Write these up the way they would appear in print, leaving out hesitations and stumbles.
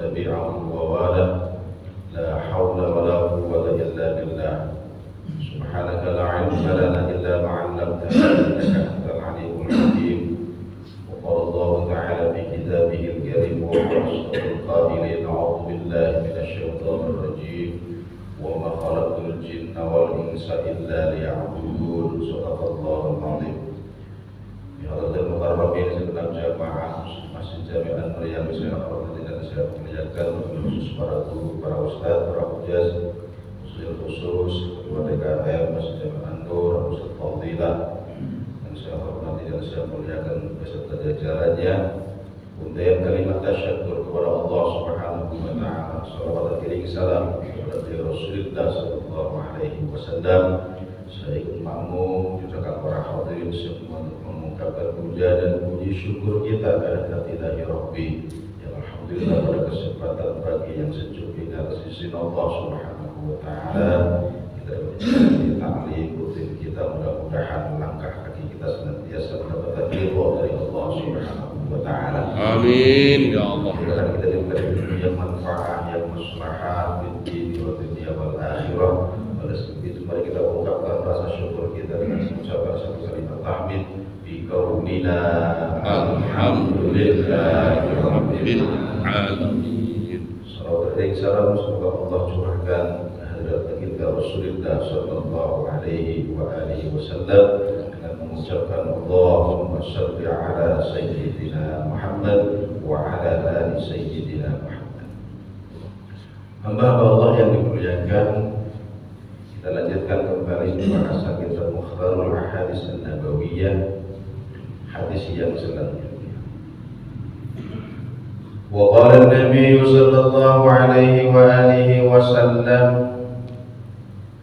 تبعه ووالاه لا حول ولا قوة إلا بالله سبحانك لا علم لنا إلا ما علمتنا إنك أنت العليم الحكيم وقال الله تعالى في كتابه الكريم وهو أصدق القائلين أعوذ بالله من الشيطان الرجيم وما خلقت الجن والإنس إلا ليعبدون صدق الله العظيم. Di hadapan mukarramin segenap jamaah Masjid Jami'an Maryam saya hormati dan saya muliakan, khusus para guru, para ustaz, para hujaz, khusus ketua DKM Masjid Jami'an Nur, Ustaz Fadilah, yang saya hormati dan saya muliakan beserta jajarannya. Kemudian kalimat tasyakur kepada Allah Subhanahu wa taala. Salawat dan kirim salam kepada Rasulullah sallallahu alaihi wasallam. Saya ikut makmum juga para hadirin semua untuk mengungkapkan puja dan puji syukur kita kehadirat Ilahi Rabbi yang alhamdulillah pada kesempatan pagi yang sejuk ini atas izin Allah Subhanahu wa taala kita menjalani ta'lim rutin kita, mudah-mudahan langkah kaki kita senantiasa mendapatkan ridha dari Allah Subhanahu wa taala. Amin ya Allah. Dan kita diberi ilmu yang manfaat, yang maslahah di dunia wal akhirah. Oleh sebab itu mari kita ungkapkan rasa syukur kita dengan mengucapkan satu kalimat tahmid bi qaulina alhamdulillahi rabbil alamin. Salawat dan salam semoga Allah curahkan kehadirat baginda Rasulullah sallallahu alaihi wa alihi wasallam dengan mengucapkan Allahumma shalli ala sayyidina Muhammad wa ala ali sayyidina Muhammad. Hamba Allah yang dimuliakan, kita lanjutkan kembali pembahasan kita Mukhtarul Ahadits An-Nabawiyah, hadis yang selanjutnya. Wa qala an-nabiy sallallahu alaihi wa alihi wasallam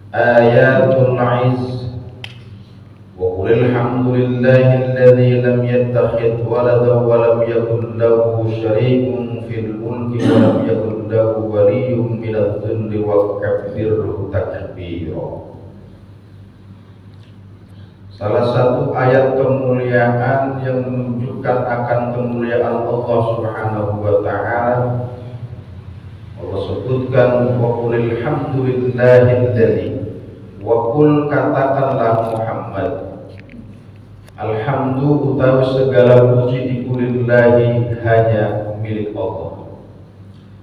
ayatul 'izz wa qul alhamdulillahi alladhi lam yattakhidh waladan wa lam yakul lahu sharikun fil mulki wa lam yakul lahu waliyyun minadh dhilli wa kabbirhu takbira. Salah satu ayat kemuliaan yang menunjukkan akan kemuliaan Allah Subhanahu wa taala, Allah sebutkan wa qul alhamdulillahilladzi, wa qul katakanlah Muhammad, alhamdu utawi segala puji dikulillahi hanya milik Allah.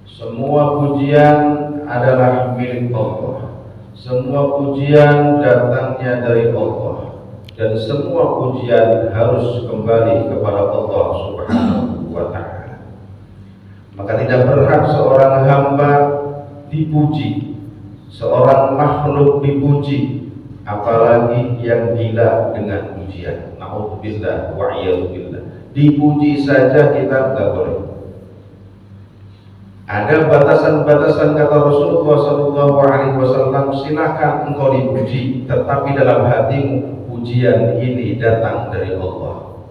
Semua pujian adalah milik Allah. Semua pujian datangnya dari Allah, dan semua pujian harus kembali kepada Allah Subhanahu wa taala. Maka tidak berhak seorang hamba dipuji, seorang makhluk dipuji, apalagi yang gila dengan pujian. Na'udzubillah wa iyadzubillah. Dipuji saja kita enggak boleh. Ada batasan-batasan, kata Rasulullah SAW, silakan engkau dipuji, tetapi dalam hatimu pujian ini datang dari Allah.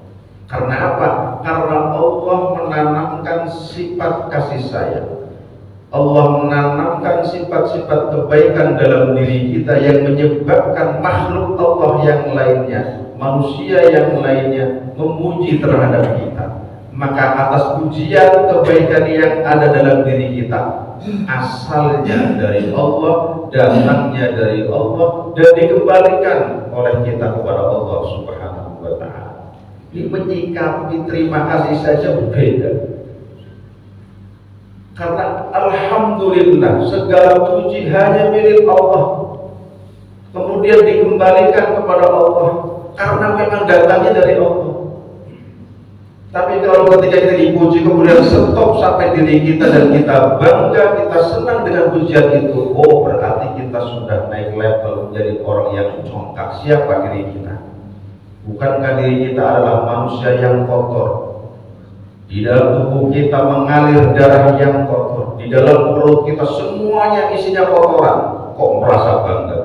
Karena apa? Karena Allah menanamkan sifat kasih sayang. Allah menanamkan sifat-sifat kebaikan dalam diri kita yang menyebabkan makhluk Allah yang lainnya, manusia yang lainnya memuji terhadap kita. Maka atas pujian kebaikan yang ada dalam diri kita, asalnya dari Allah, datangnya dari Allah, dan dikembalikan oleh kita kepada Allah Subhanahu wa taala. Ini menyikapi terima kasih saja berbeda. Karena alhamdulillah segala puji hanya milik Allah, kemudian dikembalikan kepada Allah karena memang datangnya dari Allah. Tapi kalau ketika kita dipuji kemudian stop sampai diri kita dan kita bangga, kita senang dengan pujian itu, oh berarti kita sudah naik level menjadi orang yang congkak. Siapa diri kita? Bukankah diri kita adalah manusia yang kotor? Di dalam tubuh kita mengalir darah yang kotor, di dalam perut kita semuanya isinya kotoran, kok merasa bangga?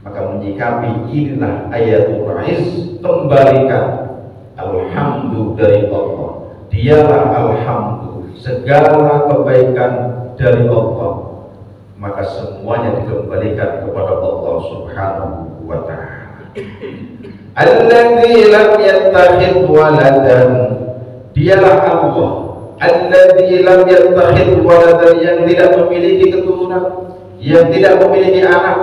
Maka menyikapi inilah ayatul 'izz, kembalikan alhamdu dari Allah. Dialah alhamdu, segala kebaikan dari Allah. Maka semuanya dikembalikan kepada Allah Subhanahu wa ta'ala. Alladzi lam yattakhidh waladan, dialah Allah alladzi lam yattakhidh waladan, yang tidak memiliki keturunan, yang tidak memiliki anak.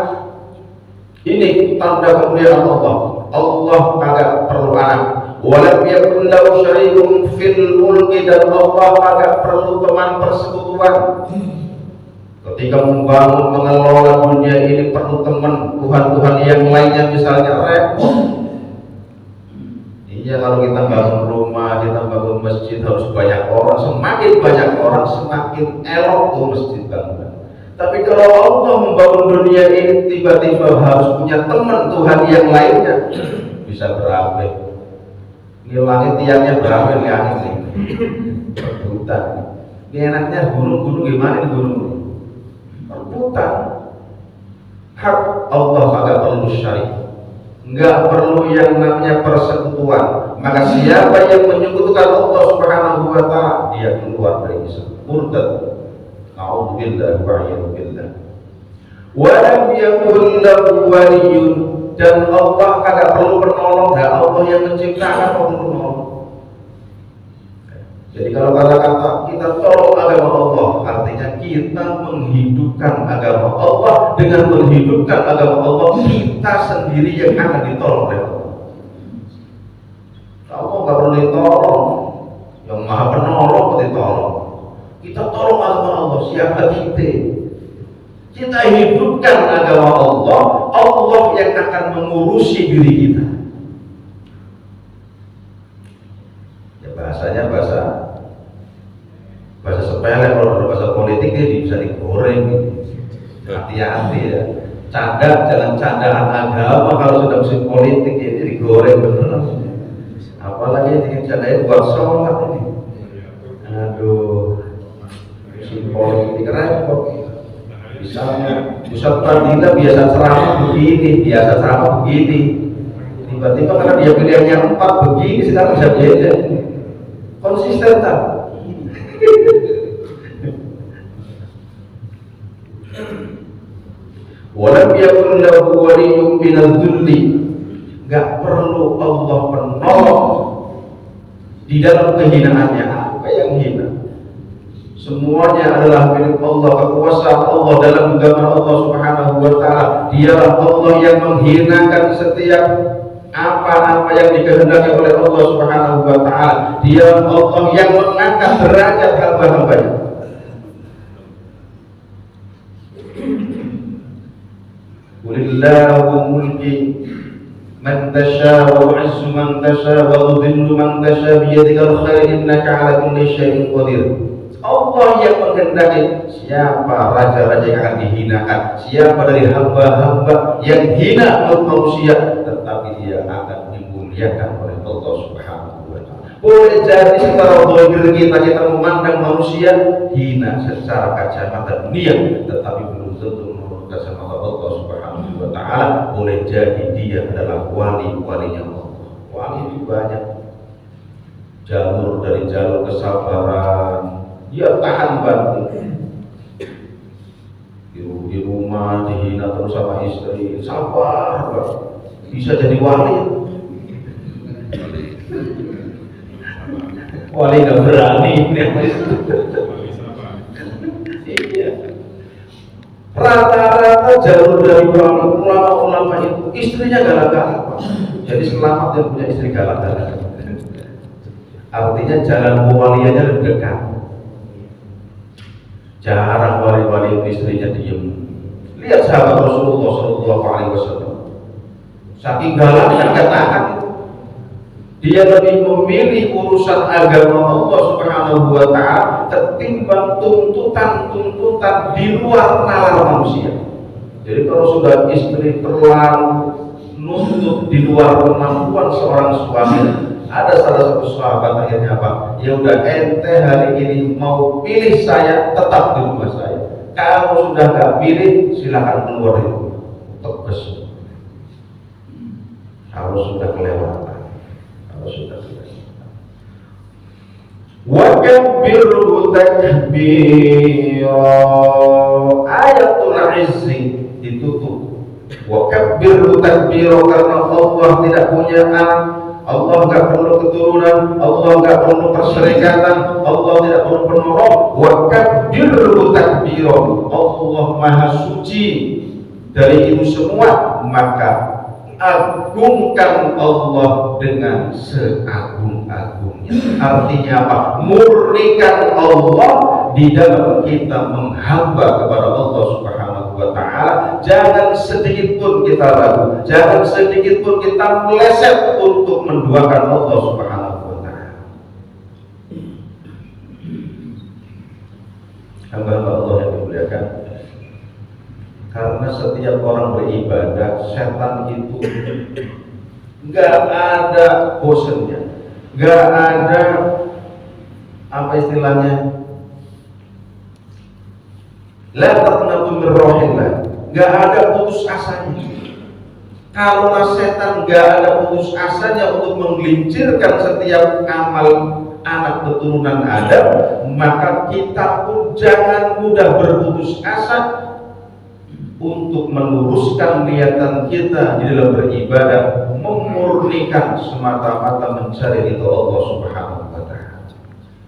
Ini tanda kemuliaan Allah. Allah kagak perlu anak. Walam yakun lahu syarikun fil mulki, dan Allah kagak perlu teman persekutuan. Ketika membangun mengelola dunia ini perlu teman Tuhan-Tuhan yang lainnya, misalnya repot. Iya, kalau kita bangun rumah, kita bangun masjid harus banyak orang. Semakin banyak orang semakin elok tuh masjid bangunan. Tapi kalau Allah membangun dunia ini tiba-tiba harus punya teman Tuhan yang lainnya, bisa berapa? Ini langit tiangnya berapa nih langit nih? Rebutan. Ini enaknya gunung-gunung gimana nih gunung? Rebutan. Hak Allah agak perlu syarik, nggak perlu yang namanya persekutuan. Maka siapa yang menyekutukan Allah Subhanahu wa Ta'ala, dia keluar dari Islam, murtad. A'udzubillahi wa'iyyadubillah. Walam yakun lahu waliyyun, dan Allah kagak perlu penolong. Dan Allah yang menciptakan perlu penolong. Jadi kalau kata-kata kita tolong agama Allah, artinya kita menghidupkan agama Allah. Dengan menghidupkan agama Allah, kita sendiri yang akan ditolong oleh Allah. Allah nggak perlu ditolong, yang Maha Penolong ditolong. Kita tolong agama Allah, siapa kita? Kita hidupkan agama Allah, Allah yang akan mengurusi diri kita. Ya bahasanya bahasa sepele, kalau bahasa politik dia bisa digoreng. Hati-hati ya. Jangan candaan agama kalau sudah musim politik ini digoreng beneran. Apalagi ini candain buat sholat ini. Aduh. Politik repot. Misalnya Ustaz Fadila biasa ceramah begini, tiba-tiba karena dia pilihannya 4 begini, sekarang bisa beda. Konsisten tak? Walam yakun lahu waliyyun minal dhulli, enggak perlu Allah penolong di dalam kehinaannya. Apa yang hina? Semuanya adalah milik Allah, kekuasaan Allah dalam genggaman Allah Subhanahu wa Ta'ala. Dialah Allah yang menghinakan setiap apa-apa yang dikehendaki oleh Allah Subhanahu wa Ta'ala. Dia Allah yang mengangkat derajat hamba-hambanya. Qulillahu mulki man tasha wa tu'izzu man tasha wa tudhillu man tasha biyadikal khair innaka 'ala kulli syai'in qadir. Allah yang menghendaki siapa raja-raja yang akan dihinakan, siapa dari hamba-hamba yang hina manusia, tetapi dia akan dimuliakan oleh Allah Subhanahu wa Ta'ala. Boleh jadi secara zahir kita memandang manusia hina secara kacamata dunia, tetapi belum tentu menurut kacamata Allah Subhanahu wa Ta'ala. Boleh jadi dia adalah wali-walinya Allah. Wali itu banyak, jalur dari jalur kesabaran. Dia tahan banting di rumah, dihina terus sama istri, sabar, bisa jadi wali. Wali nggak berani. Iya. Rata-rata jalur dari ulama-ulama itu istrinya galak-galak, jadi selamat yang punya istri galak-galak. Artinya jalan kewaliannya lebih dekat. Jarang wali-wali istrinya diem. Lihat sahabat Rasulullah SAW, saking galaknya nggak tahan itu. Dia lebih memilih urusan agama Allah Subhanahu wa Ta'ala ketimbang tuntutan di luar nalar manusia. Jadi kalau sudah istri terlalu nuntut di luar kemampuan seorang suami, ada salah satu sahabat akhirnya apa? Ya udah, ente hari ini mau pilih saya, tetap di rumah saya. Kalau sudah nggak pilih, silakan keluar dari rumah. Tegas. Kalau sudah kelewatan, Wa kabbirhu takbira. Ayatul izzi ditutup. Wa kabbirhu takbira, karena Allah tidak punya anak. Allah nggak perlu keturunan, Allah nggak perlu perserikatan, Allah tidak perlu penolong. Wa kabbirhu takbira, Allah maha suci dari itu semua, maka agungkan Allah dengan seagung-agungnya. Artinya apa? Murnikan Allah di dalam kita menghamba kepada Allah Subhanahu wa ta'ala. Jangan sedikit pun kita ragu, jangan sedikit pun kita meleset untuk menduakan Allah Subhanahu wa ta'ala. Hamba-hamba Allah yang dimuliakan, karena setiap orang beribadah, setan itu nggak ada bosannya, nggak ada apa istilahnya, la taqnatu min rahmatillah, nggak ada putus asanya. Kalau setan nggak ada putus asanya untuk menggelincirkan setiap amal anak keturunan Adam, maka kita pun jangan mudah berputus asa untuk meluruskan niatan kita di dalam beribadah, memurnikan semata-mata mencari ridho Allah Subhanahu wa ta'ala.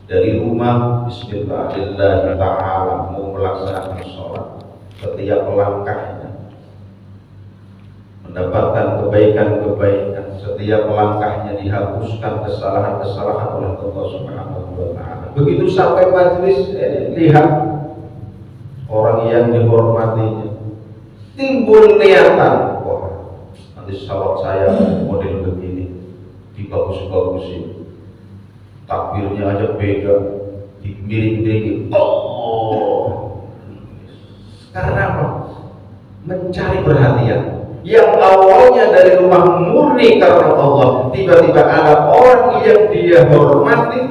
Dari rumah bismillahirrahmanirrahim ta'ala mau melaksanakan sholat, setiap langkahnya mendapatkan kebaikan-kebaikan, setiap langkahnya dihapuskan kesalahan-kesalahan oleh Allah Subhanahu wa ta'ala. Begitu sampai majelis, lihat orang yang dihormatinya timbul niatan, wah nanti sholat saya model begini, dibagus-bagusin, takbirnya aja beda, dimiring-miringin. Oh, karena apa? Mencari perhatian. Yang awalnya dari rumah murni karena Allah, tiba-tiba ada orang yang dia hormati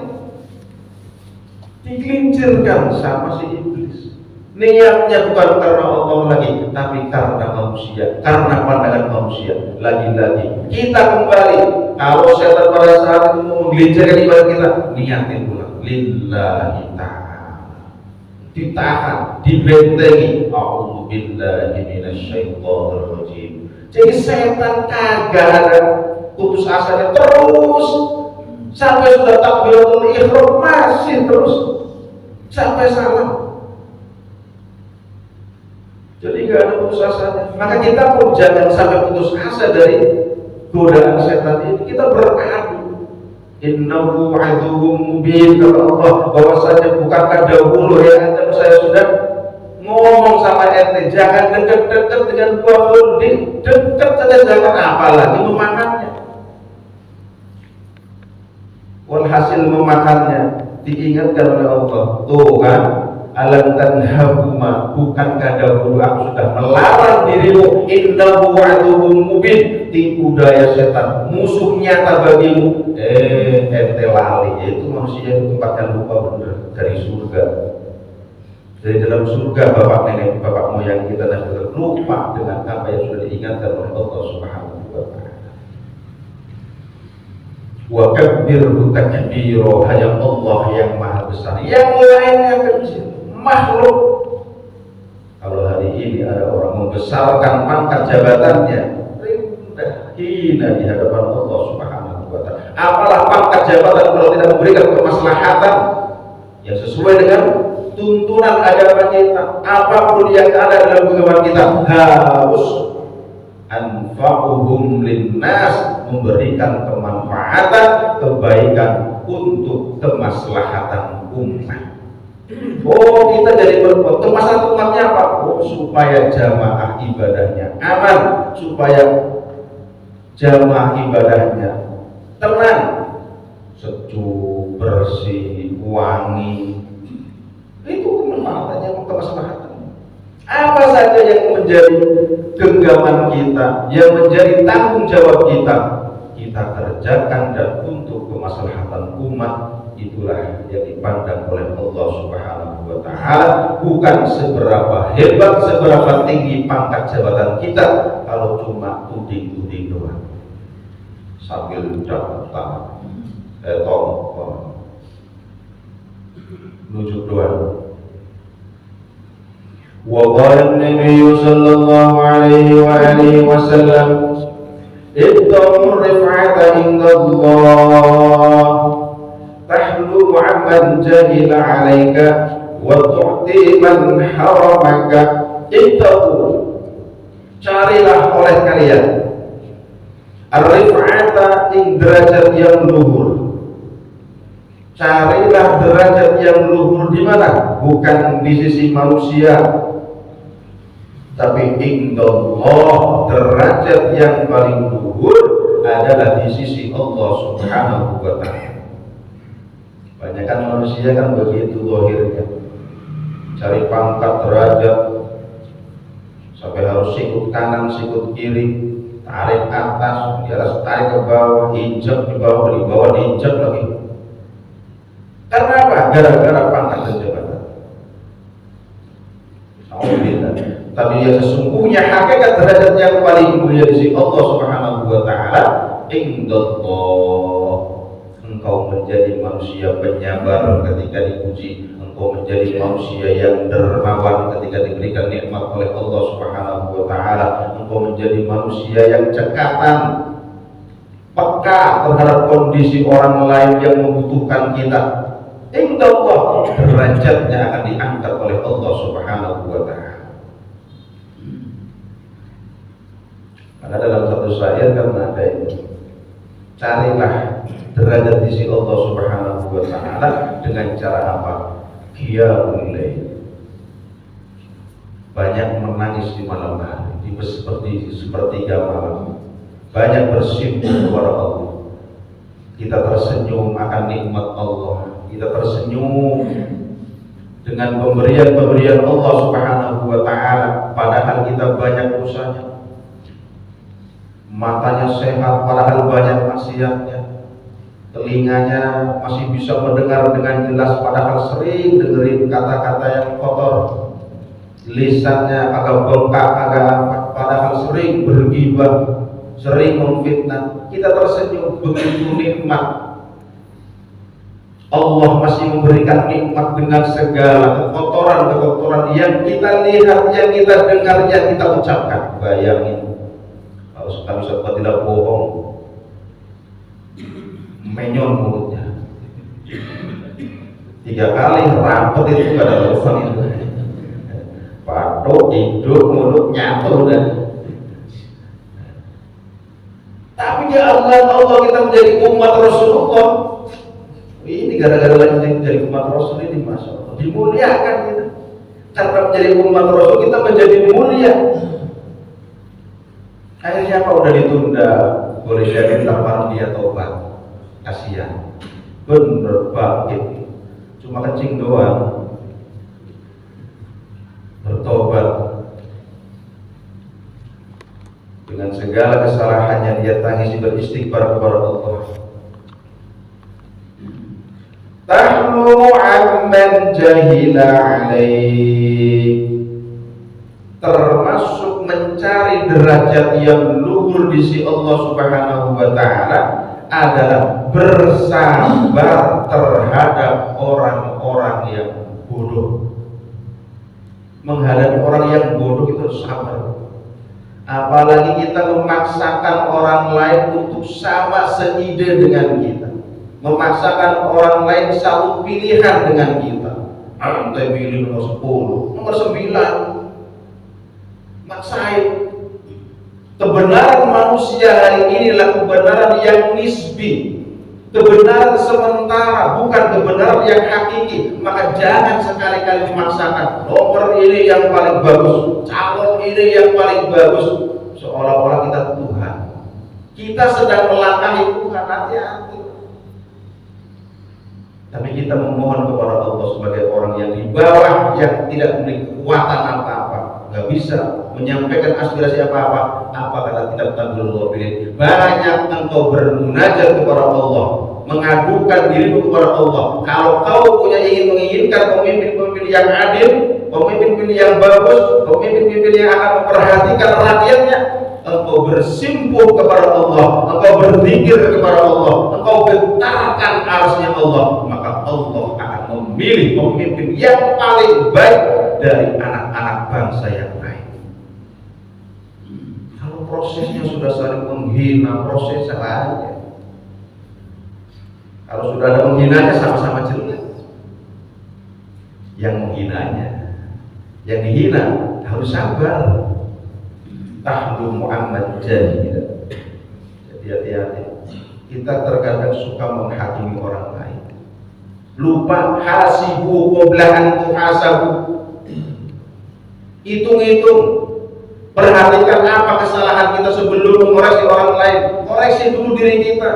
digelincirkan sama si iblis. Niatnya bukan karena Allah lagi, tapi karena manusia, karena pandangan manusia. Lagi-lagi kita kembali, kalau setan pada saat itu mau menggelincirkan ibadah kita, niatin pula lillahi ta'ala, ditahan, dibentengi. A'udzubillahi minasyaitonir rajim. Jadi setan kagak ada putus asanya, terus sampai sudah takbiratul ihram masih terus sampai salam. Jadi nggak ada putus asanya. Maka kita pun jangan sampai putus asa dari godaan setan ini. Kita beradu. Innahu aduwwum mubin, kata Allah, bahwasanya bukankah dahulu ya Adam saya sudah ngomong sama ente, jangan dekat-dekat dengan buah khuldi, dekat saja jangan, apalagi memakannya. Walhasil memakannya diingatkan oleh Allah, tuh kan, alam tanhahuma, bukankah dahulu aku sudah melarang dirimu, innahu aduwwum mubin, tipu daya setan, musuh nyata bagimu. Ente lali, yaitu manusia itu tempatnya lupa benar dari surga. Dari dalam surga bapak nenek, bapak moyang kita, dan kita lupa dengan apa yang sudah diingatkan oleh Allah Subhanahu wa ta'ala. Wa kabbirhu takbira, hanya Allah yang maha besar, yang lainnya kecil, makhluk. Kalau hari ini ada orang membesarkan pangkat jabatannya, rendah, hina di hadapan Allah Subhanahu wa ta'ala. Apalah pangkat jabatan kalau tidak memberikan kemaslahatan yang sesuai dengan tuntunan agama kita, apapun yang ada dalam agama kita harus anfa'uhum linnas, memberikan kemanfaatan, kebaikan untuk kemaslahatan umat. Oh, kita jadi berbuat kemaslahatan umatnya apa? Oh, supaya jamaah ibadahnya aman, supaya jamaah ibadahnya tenang, sejuk, bersih, wangi. Itu kemanfaatannya, kemaslahatan. Apa saja yang menjadi genggaman kita, yang menjadi tanggung jawab kita, kita kerjakan, dan untuk kemaslahatan umat, itulah yang dipandang oleh Allah Subhanahu wa ta'ala. Bukan seberapa hebat, seberapa tinggi pangkat jabatan kita, kalau cuma tuding-tuding doang sambil daftar nunjuk doang. Wa qala an-nabiy sallallahu alaihi wa alihi wasallam, Nabi Muhammad SAW bersabda, ibtaghu rif'ata indallah tahlu 'amman jahila 'alaika wa tu'ti man haramaka. Ibtaghu, carilah oleh kalian ar-rif'ata ing derajat yang luhur. Carilah derajat yang luhur di mana? Bukan di sisi manusia, tapi indallah, derajat yang paling luhur adalah di sisi Allah Subhanahu wa ta'ala. Banyak kan manusia kan begitu zahirnya, cari pangkat derajat sampai harus sikut kanan, sikut kiri, tarik atas, di atas tarik ke bawah, injak di bawah diinjak lagi. Karena apa? Gara-gara pangkat dan jabatan. Alhamdulillah. Tapi yang sesungguhnya hakikat derajat yang paling mulia di sisi Allah Subhanahu wa ta'ala, indallah, engkau menjadi manusia penyabar ketika dipuji, engkau menjadi manusia yang dermawan ketika diberikan nikmat oleh Allah Subhanahu wa ta'ala, engkau menjadi manusia yang cekatan, peka terhadap kondisi orang lain yang membutuhkan kita. Indallah, derajatnya akan diangkat oleh Allah Subhanahu wa ta'ala. Karena dalam satu syair kan ada ini, carilah derajat di sisi Allah Subhanahu wa ta'ala dengan cara apa? Qiyamul lail. Banyak menangis di malam hari, di sepertiga malam. Banyak bersimpuh kepada Allah. Kita tersenyum akan nikmat Allah. Kita tersenyum dengan pemberian-pemberian Allah Subhanahu wa ta'ala, padahal kita banyak dosanya. Matanya sehat padahal banyak maksiatnya. Telinganya masih bisa mendengar dengan jelas padahal sering dengerin kata-kata yang kotor. Lisannya agak bengkak, agak apa, padahal sering bergibah, sering memfitnah. Kita tersenyum, begitu nikmat. Allah masih memberikan nikmat dengan segala kekotoran-kekotoran yang kita lihat, yang kita dengar, yang kita ucapkan. Bayangin, kalau sekali sahabat tidak bohong, menyon mulutnya 3 kali rampet itu gak ada bohong itu. Patok, hidup, mulut nyatu dan. Tapi ya Allah kita menjadi umat Rasulullah. Ini gara-gara lagi menjadi umat Rasul ini, Masya Allah, dimuliakan kita. Karena menjadi umat Rasul kita menjadi mulia. Akhirnya apa? Udah ditunda, boleh jadi taman dia tobat. Kasihan, bener bangkit, cuma kencing doang, bertobat. Dengan segala kesalahannya dia tangisi, beristighfar kepada Allah. Tahlu amman jahila alaik, termasuk mencari derajat yang luhur di sisi Allah Subhanahu wa ta'ala adalah bersabar terhadap orang-orang yang bodoh. Menghadapi orang yang bodoh itu sabar. Apalagi kita memaksakan orang lain untuk sama seide dengan kita, memaksakan orang lain satu pilihan dengan kita. Anda pilih nomor 10, nomor 9, maksain. Kebenaran manusia hari ini adalah kebenaran yang nisbi, kebenaran sementara, bukan kebenaran yang hakiki. Maka jangan sekali-kali memaksakan nomor ini yang paling bagus, calon ini yang paling bagus, seolah-olah kita Tuhan. Kita sedang melangkahi Tuhan, hati-hati. Tapi kita memohon kepada Allah sebagai orang yang di bawah, yang tidak memiliki kekuatan apa-apa, nggak bisa menyampaikan aspirasi apa-apa. Apa kata kitab Tabligh Bilin? Banyak engkau bermunajat kepada Allah, mengadukan dirimu kepada Allah. Kalau kau menginginkan pemimpin-pemimpin yang adil, pemimpin-pemimpin yang bagus, pemimpin-pemimpin yang akan memperhatikan rakyatnya, engkau bersimpuh kepada Allah, engkau berzikir kepada Allah, engkau gentarkan arsy-Nya Allah, maka Allah akan memilih pemimpin yang paling baik dari anak-anak bangsa yang lain. Kalau prosesnya sudah saling menghina, proses saja. Kalau sudah ada menghinanya sama-sama jelek. Yang menghinanya, yang dihina harus sabar. Tahlu Muhammad jadi hati-hati. Kita terkadang suka menghakimi orang lain. Lupa hasibu qabla an tuhasabu. Hitung-hitung. Perhatikan apa kesalahan kita sebelum mengoreksi orang lain. Koreksi dulu diri kita.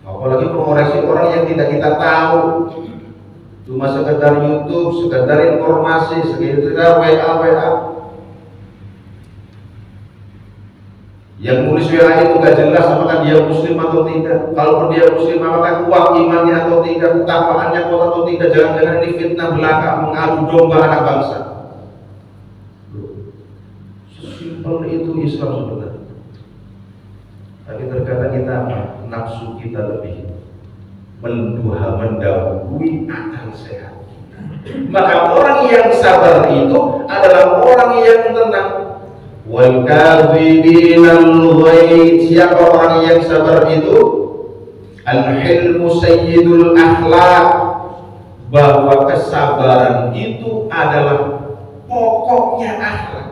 Apalagi mengoreksi orang yang tidak kita tahu. Cuma sekedar YouTube, sekedar informasi, sekedar WA. Yang nulis WA itu gak jelas apakah dia muslim atau tidak. Kalau dia muslim apakah kuat imannya atau tidak, ketakwaannya kuat atau tidak. Jangan-jangan ini fitnah belaka, mengadu domba anak bangsa. Sesimpel itu Islam sebenarnya. Tapi terkadang kita apa? Nafsu kita lebih mendahului akal sehat. Maka orang yang sabar itu adalah orang yang tenang. Wal kadhibinal ghaid. Siapa orang yang sabar itu? Al-hilmu sayyidul akhlaq. Bahwa kesabaran itu adalah pokoknya akhlak,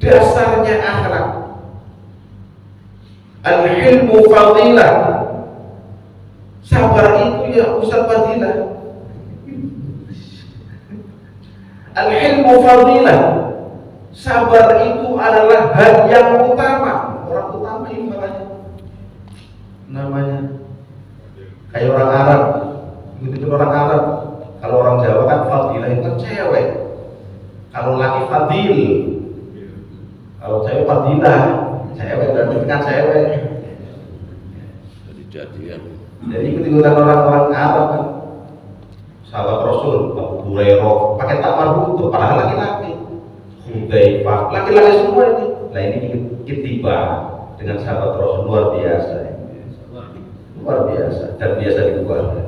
dasarnya akhlak. Al-hilmu fadilah. Sabar itu ya Ustaz fadilah. Al-hilmu fadilah. Sabar itu adalah hal yang utama. Orang utama ini namanya kayak orang Arab. Begitu orang Arab. Kalau orang Jawa kan fadilah itu kan cewek. Kalau laki fadil. Kalau cewek fadilah. Cewek berarti kan cewek. Jadi ikut-ikutan orang-orang Arab kan. Sahabat Rasul Abu Hurairah pakai tak marbutuh padahal laki-laki. Hudzaifah laki-laki semua ini. Nah ini ketiba dengan sahabat Rasul luar biasa. Luar biasa dan biasa dikeluarkan.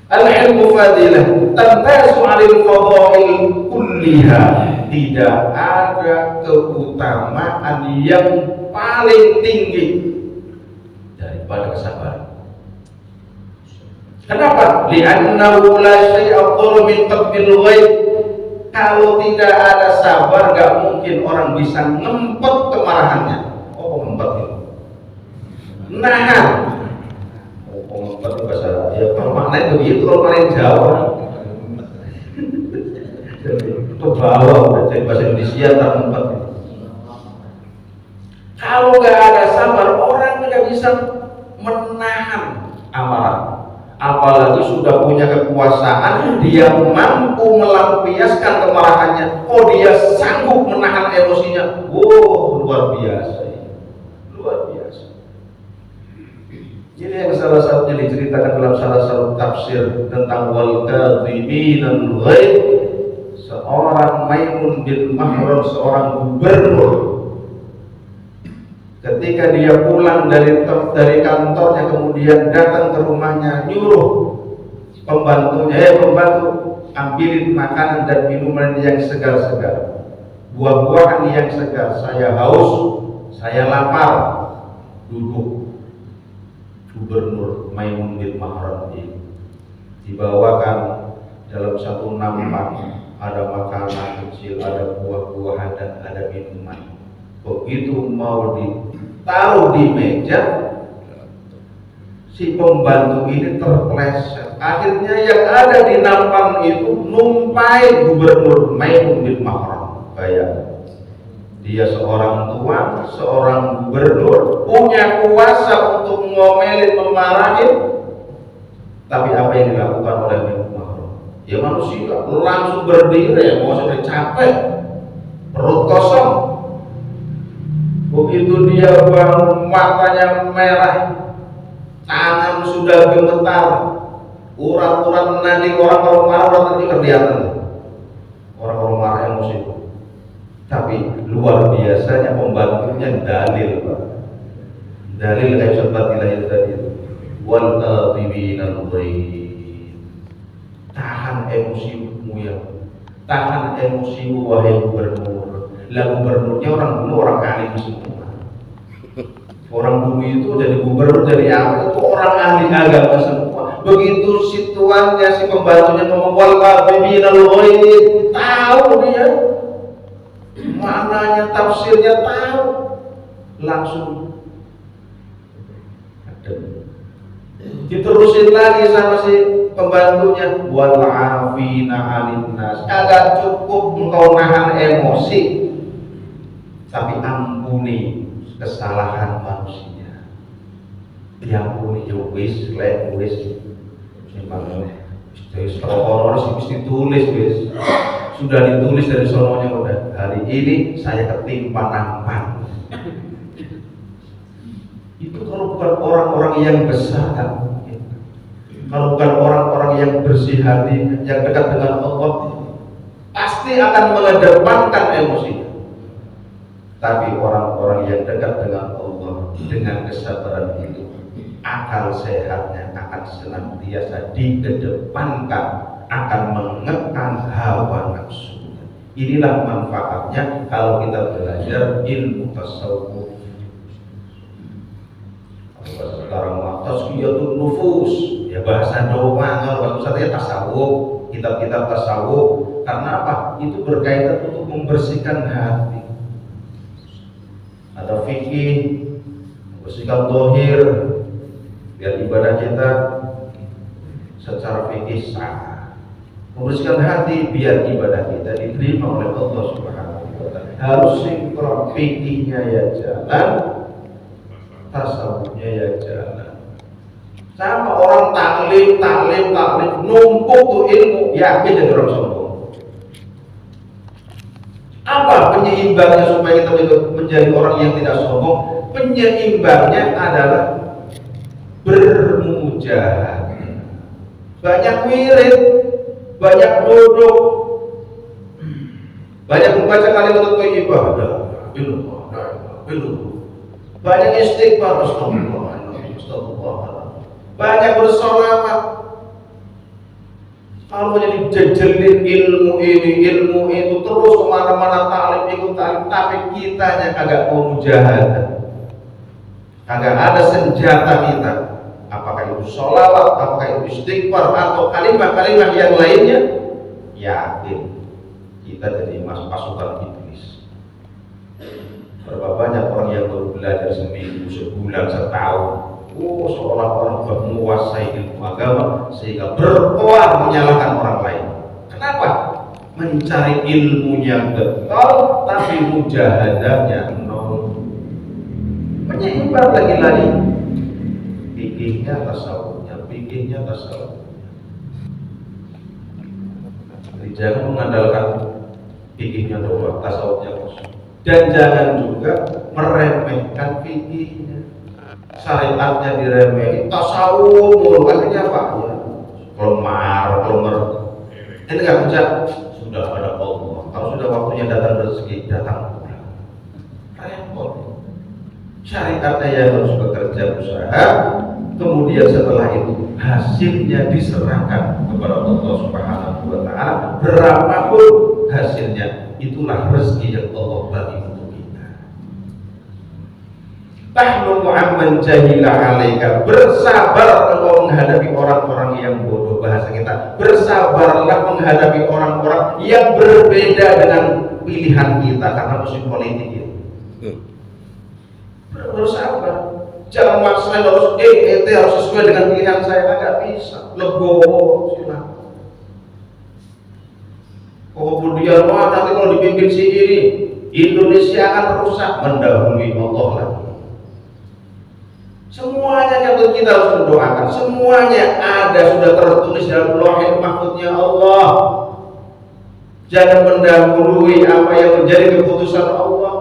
Al-ilmu fadilah tantasu 'alil fadail kulliha. Tidak ada keutamaan yang paling tinggi daripada kesabaran. Kenapa? Li'annahu la syai'a afdalu min qatbil ghaib. Kalau tidak ada sabar, gak mungkin orang bisa ngempet kemarahannya. Oh, ngempet itu. Nahan. Oh, ngempet itu bahasa ya kalau maknanya begitu kalau paling Jawa. Itu bawa jadi bahasa Indonesia tak ngempet. Kalau gak ada sabar, orang tidak bisa menahan amarah. Apalagi sudah punya kekuasaan, dia mampu melampiaskan kemarahannya. Oh, dia sanggup menahan emosinya. Wow, luar biasa. Luar biasa. Ini yang salah satunya diceritakan dalam salah satu tafsir tentang wal kadhiminal ghaib. Seorang Maimun bin Mahran, seorang gubernur, ketika dia pulang dari kantornya, kemudian datang ke rumahnya, nyuruh pembantunya, pembantu ambilin makanan dan minuman yang segar-segar, buah-buahan yang segar. Saya haus, saya lapar. Duduk Gubernur Maimun bin Mahran ini dibawakan dalam satu nampan, ada makanan kecil, ada buah-buahan dan ada minuman. Begitu mau ditaruh di meja, si pembantu ini terpleset. Akhirnya yang ada di nampan itu numpai Gubernur Maimun bin Mahran. Bayangkan, dia seorang tuan, seorang gubernur, punya kuasa untuk ngomelin, memarahin. Tapi apa yang dilakukan oleh Maimun Mahran? Ya manusia langsung berdiri, mau sampai capek, perut kosong. Begitu dia bangun, matanya merah, tangan sudah gemetar, urat-urat nadi orang-orang marah, orang tadi kelihatan. Orang-orang marah emosi. Tapi luar biasanya pembantunya dalil, Pak. Dalil kayak seperti itu tadi. Wal kadhibinal ghaib. Tahan emosimu yang tahan emosi wahai gubernur. Lah gubernurnya orang dulu orang alim semua. Orang dulu itu jadi gubernur dari apa? Itu orang ahli agama semua. Begitu situannya si pembantunya ngomong wal kafirina al-ghaid, tahu dia maknanya, tafsirnya tahu, langsung diterusin lagi sama si pembantunya wal afina 'anil nas. Agak cukup engkau nahan emosi, tapi ampuni kesalahan manusia. Diampuni ya wis, lek wis memang wis orang mesti tulis wis. Sudah ditulis dari sononya udah. Hari ini saya ketimpa nampan. Itu kalau bukan orang-orang yang besar, kalau bukan orang-orang yang bersih hati, yang dekat dengan Allah, pasti akan mengedepankan emosi. Tapi orang-orang yang dekat dengan Allah, dengan kesabaran itu, akal sehatnya akan senantiasa dikedepankan, akan mengekang hawa nafsu. Inilah manfaatnya kalau kita belajar ilmu tasawuf. Sekarang tazkiyatun nufus, ya bahasa doa, kalau bahasa tasawuf, kitab-kitab tasawuf. Karena apa? Itu berkaitan untuk membersihkan hati. Ada fikih, membersihkan zahir, biar ibadah kita secara fikih sah. Membersihkan hati biar ibadah kita diterima oleh Allah Subhanahu wa taala. Harus sinkron, fikihnya ya jalan, tasawufnya ya jalan. Sama orang taklim numpuk tuh ilmu, yakin jadi orang sombong. Apa penyeimbangnya supaya kita menjadi orang yang tidak sombong? Penyeimbangnya adalah bermujahadah. Banyak wirid, banyak duduk, banyak membaca kalimat thayyibah, banyak istighfar, astagfirullah, banyak bersolawat. Kalau jadi jejelin ilmu ini, ilmu itu, terus kemana-mana ta'lim, ikut ta'lim, tapi kitanya kagak mau mujahadah, kagak ada senjata kita. Apakah itu sholawat, apakah itu istighfar, atau kalimat-kalimat yang lainnya, yakin kita jadi pasukan iblis. Berapa banyak orang yang baru belajar seminggu, sebulan, setahun, seolah-olah menguasai ilmu agama sehingga berkoar menyalahkan orang lain. Kenapa? Mencari ilmunya betul, tapi mujahadahnya nol. Penyeimbang lagi-lagi. Fikihnya tasawufnya. Jadi jangan mengandalkan fikihnya doang, tasawufnya kosong. Dan jangan juga meremehkan fikihnya. Syariatnya diremehi, tasawuf mulu, akhirnya apa? Ya, kelemar. Ini nggak bisa. Sudah ada Allah. Kalau sudah waktunya datang rezeki, datang pula. Repot. Syariatnya yang harus bekerja usaha, kemudian setelah itu hasilnya diserahkan kepada Allah Subhanahu wa taala. Berapapun hasilnya, itulah rezeki yang Allah bagi untuk kita. Tahlumu amman jahila alaika, bersabar engkau menghadapi orang-orang yang bodoh. Bahasa kita, bersabarlah menghadapi orang-orang yang berbeda dengan pilihan kita karena musim politik ini. Bersabar, jangan maksain harus harus sesuai dengan pilihan saya, agak bisa. Legowo, silakan. Kemudian nanti kalau dipimpin si ini, Indonesia akan rusak, mendahului Allah lagi. Semuanya yang kita harus mendoakan, semuanya ada sudah tertulis dalam lauhul mahfuznya Allah. Jangan mendahului apa yang menjadi keputusan Allah.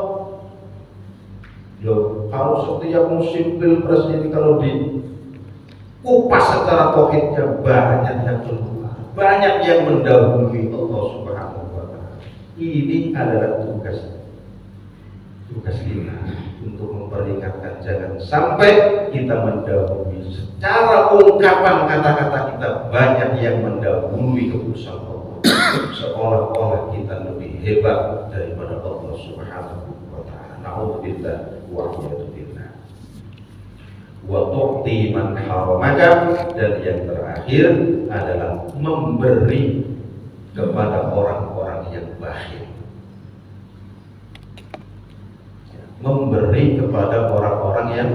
Loh, kalau setiap musim pilpres ini kalau dikupas secara tauhidnya banyak yang keluar, banyak yang mendahului Allah Subhanahu wa taala. Ini adalah tugas kita untuk memperingatkan jangan sampai kita mendahului secara ungkapan kata-kata kita banyak yang mendahului keputusan Allah. seolah-olah kita lebih hebat daripada Allah Subhanahu wa ta'ala. Na'udzubillah wa a'udzubillah. Wa tu'ti man haramaka, dan yang terakhir adalah memberi kepada orang-orang yang bakhil. Memberi kepada orang-orang yang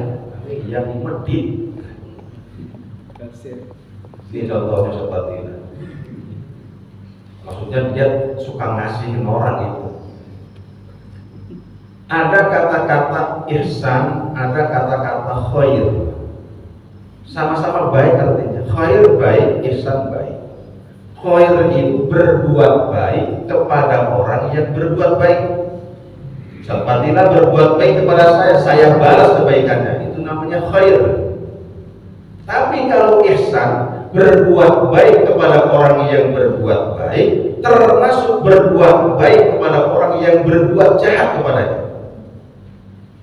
medit. Ini contohnya seperti ini. Maksudnya dia suka ngasihin orang itu. Ada kata-kata ihsan, ada kata-kata khair. Sama-sama baik artinya. Khair baik, ihsan baik. Khair itu berbuat baik kepada orang yang berbuat baik. Sepertilah berbuat baik kepada saya balas kebaikannya. Itu namanya khair. Tapi kalau ihsan, berbuat baik kepada orang yang berbuat baik, termasuk berbuat baik kepada orang yang berbuat jahat kepadanya.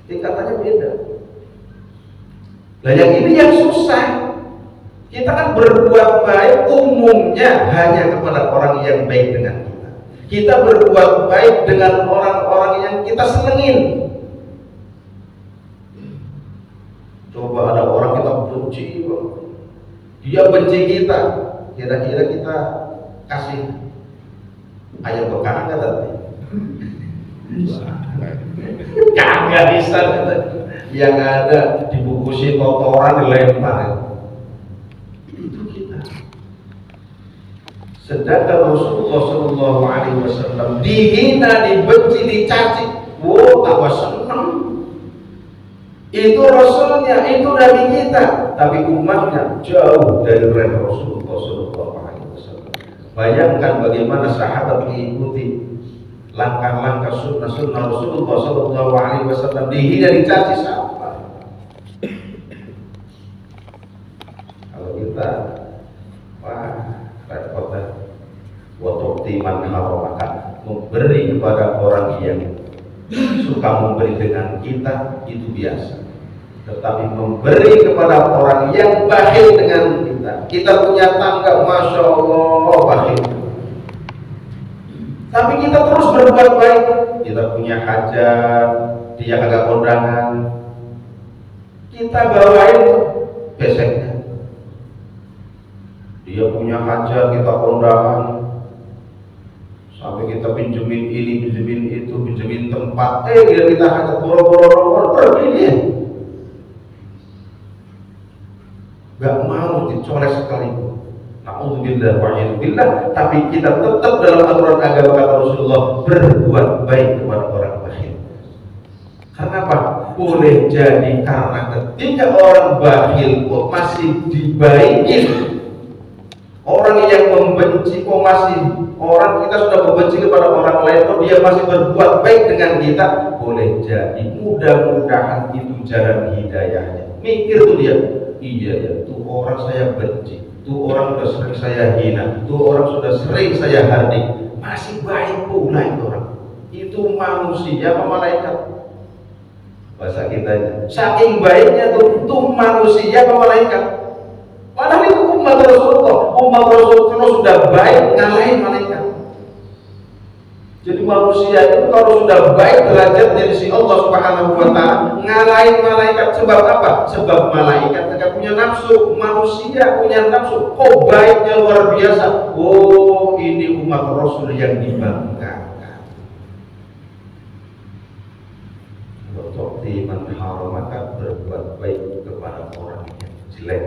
Tingkatannya beda. Nah yang ini yang susah. Kita kan berbuat baik umumnya hanya kepada orang yang baik dengan kita. Kita berbuat baik dengan orang-orang yang kita senengin. Coba ada orang kita benci, dia benci kita, kira-kira kita kasih ayam bekal nggak tadi? Kagak bisa, yang ada dibungkusin kotoran dilempar. Itu kita. Sedangkan Rasulullah Shallallahu Alaihi Wasallam dihina, dibenci, dicaci, wow, tambah senang. Itu Rasulnya, itu Nabi kita, tapi umatnya jauh dari Rasulullah Shallallahu Alaihi Wasallam. Bayangkan bagaimana sahabat mengikuti langkah-langkah sunnah-sunnah Rasulullah Shallallahu Alaihi Wasallam, dihina, dicaci siapa? Kalau kita, wah, repotnya. Wa tu'ti man haramaka, memberi kepada orang yang suka memberi dengan kita itu biasa. Tetapi memberi kepada orang yang bakhil dengan kita punya tangga, masya Allah bakhil. Tapi kita terus berbuat baik. Kita punya hajat, dia kagak kondangan, kita bawain beseknya. Dia punya hajat, kita kondangan, sampai kita pinjemin ini, pinjemin itu, pinjemin tempat. Kita hajat boro-boro pergi dia. Gak mau dicolek sekalipun. Na'udzubillah wa a'udzubillah. Tapi kita tetap dalam aturan agama kata Rasulullah, berbuat baik kepada orang bakhil. Karena apa? Boleh jadi karena ketika orang bakhil kok masih dibaikin, orang yang membenci kok masih, orang kita sudah membenci kepada orang lain kok dia masih berbuat baik dengan kita, boleh jadi mudah-mudahan itu jalan hidayahnya. Mikir tuh dia, iya ya, tuh orang saya benci, tuh orang sudah sering saya hina, tuh orang sudah sering saya hardik, masih baik pula itu orang. Itu manusia apa malaikat? Bahasa kita, saking baiknya tuh manusia apa malaikat? Padahal itu umat Rasulullah. Umat Rasulullah kalau sudah baik ngalahin malaikat. Jadi manusia itu kalau sudah baik derajatnya di sisi Allah Subhanahu wa ta'ala, ngalahin malaikat. Sebab apa? Sebab malaikat tidak punya nafsu, manusia punya nafsu. Kok baiknya luar biasa. Oh, ini umat Rasul yang dibanggakan. Waktu man haramaka, berbuat baik kepada orang yang jelek.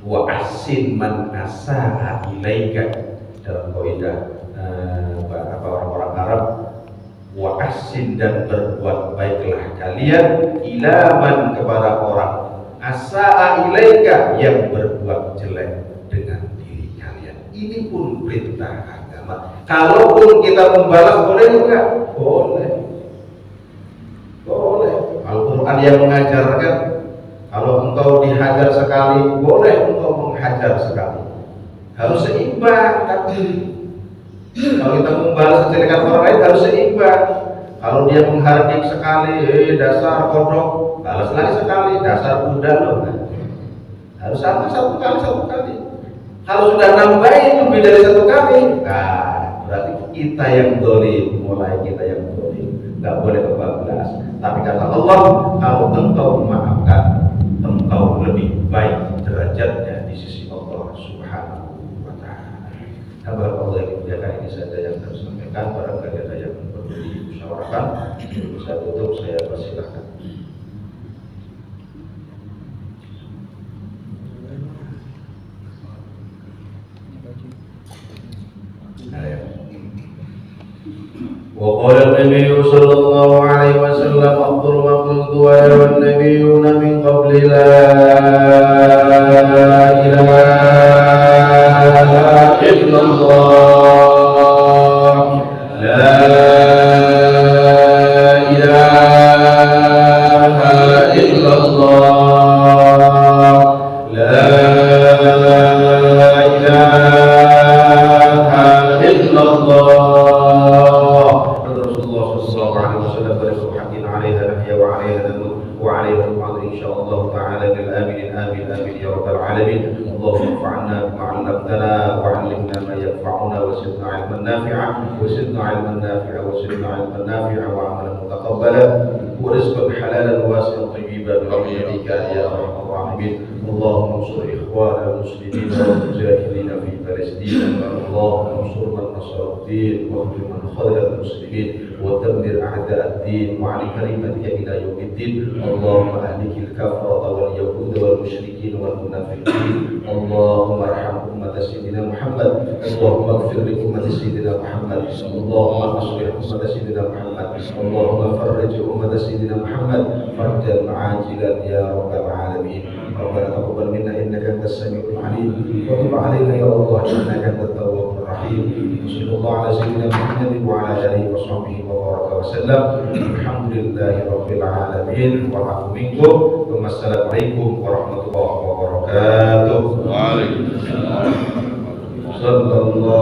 Wa asin man asa'a ilaika, dalam kaidah orang-orang Arab, wa asin, dan berbuat baiklah kalian, ilaman, kepada orang asa'a ilaika, yang berbuat jelek dengan diri kalian. Ini pun perintah agama. Kalaupun kita membalas boleh enggak? Boleh. Boleh. Al-Quran yang mengajarkan, kalau engkau dihajar sekali, boleh engkau menghajar sekali. Harus seimbang. Tapi kalau kita membalas kejelekan orang lain harus seimbang. Kalau dia menghardik sekali, dasar kodok, balas lagi sekali, dasar kuda loh. Harus sama satu kali. Kalau sudah nambahin lebih dari 1 kali, nah berarti kita yang dolim, mulai kita yang dolim, nggak boleh kebablas. Tapi kata Allah, kalau engkau memaafkan, engkau lebih baik derajatnya di sisi Allah Subhanahu wa Ta'ala. Nah, Allah yang dimuliakan, ini saja yang saya sampaikan. Barangkali ada yang perlu dimusyawarahkan, saya tutup, saya persilahkan. وقال النبي صلى الله عليه وسلم أفضل ما قلت أيها النبيون من قبل لا إله إلا الله لا إله إلا الله لا إله إلا الله وعليها نقعد إن شاء الله تعالى بالآمين آمين آمين يا رب العالمين. اللهم انفعنا بما علمتنا وعلمنا ما ينفعنا وزدنا علما نافعا وزدنا علما نافعا وزدنا علما نافعا وعملا متقبلا ورزقا حلالا واسعا طيبا برحمتك يا أرحم الراحمين. اللهم انصر إخواننا المسلمين والمجاهدين في فلسطين. اللهم انصر من نصر الدين واخذل من خذل المسلمين ودمر أعداء الدين وعلى كلمتك إلى يوم الدين. اللهم أهلك الكفرة واليهود والمشركين والمنافقين. اللهم ارحم أمة سيدنا محمد. اللهم اغفر لأمة سيدنا محمد. اللهم اصلح أمة سيدنا محمد. اللهم فرج أمة سيدنا محمد فرجا عاجلا يا رب العالمين. ربنا تقبل منا إنك أنت السميع العليم وتب علينا يا الله إنك أنت التواب الرحيم. وصلى الله على سيدنا محمد وعلى آله وصحبه وبارك وسلم. الحمد لله رب العالمين والعفو منكم. والسلام عليكم ورحمة الله وبركاته. وعليكم السلام. صلى الله